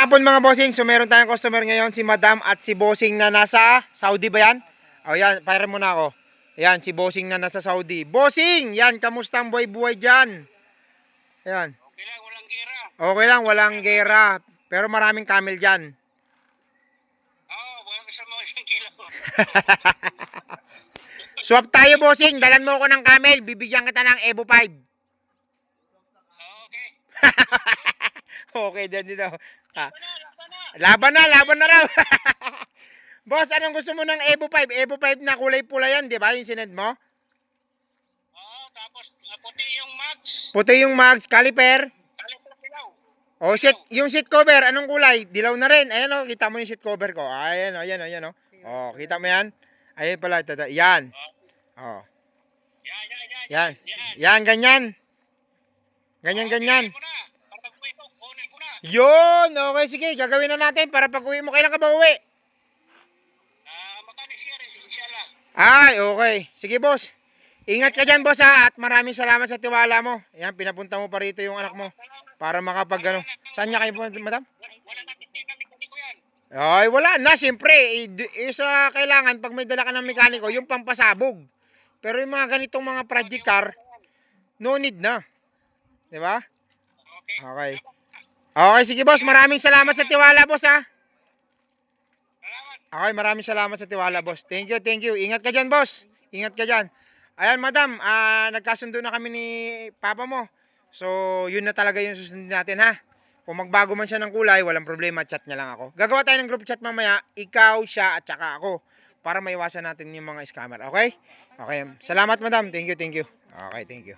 hapon mga bossing. So meron tayong customer ngayon, si Madam at si Bossing na nasa Saudi ba yan? O yan, pare muna ako. Yan, si Bossing na nasa Saudi. Bossing! Yan, kamusta ang buhay-buhay dyan? Yan. Okay lang, walang gera. Okay lang, walang gera. Pero maraming camel dyan. Oo, walang kasama isang kilo. Swap tayo, Bossing. Dalan mo ako ng camel. Bibigyan kita ng Evo 5. Okay. Okay, dito. Ah, Laban na. laban na raw. Boss, anong gusto mo ng Evo 5? Evo 5 na kulay pula yan, di ba? Yung sinend mo? Oo, tapos puti yung max. Puti yung mags, caliper. Kaliper silaw. Oh, yung seat cover, anong kulay? Dilaw na rin. Ayan oh, kita mo yung seat cover ko. Ayan oh. Oh, kita mo yan? Ayan pala, yan. Oh. Yan. Yan, ganyan. Ganyan. Kunin mo na. Para pag-uwi ko, kunin ko na. Yun, okay, sige, gagawin na natin para pag-uwi mo. Kailan ka ba uwi? Makanis siya rin, inshallah. Ay, okay. Sige, boss. Ingat ka dyan, boss, ha? At maraming salamat sa tiwala mo. Ayan, pinapunta mo pa rito yung anak mo. Para makapag, ano. Saan niya kayo pumunta, madam? Wala natin kami ko yan. Ay, wala na. Siyempre, sa kailangan, pag may dala ka ng mekaniko, yung pampasabog. Pero yung mga ganitong mga project car, no need na. Di ba? Okay. Okay. Okay, sige, boss. Maraming salamat sa tiwala, boss, ha? Salamat. Okay, maraming salamat sa tiwala, boss. Thank you. Ingat ka dyan, boss. Ingat ka dyan. Ayan, madam, nagkasundo na kami ni papa mo. So, yun na talaga yung susundin natin, ha? Kung magbago man siya ng kulay, walang problema, chat niya lang ako. Gagawa tayo ng group chat mamaya, ikaw, siya, at saka ako. Para maiwasan natin yung mga scammer, okay? Okay, salamat, madam. Thank you. Okay, thank you.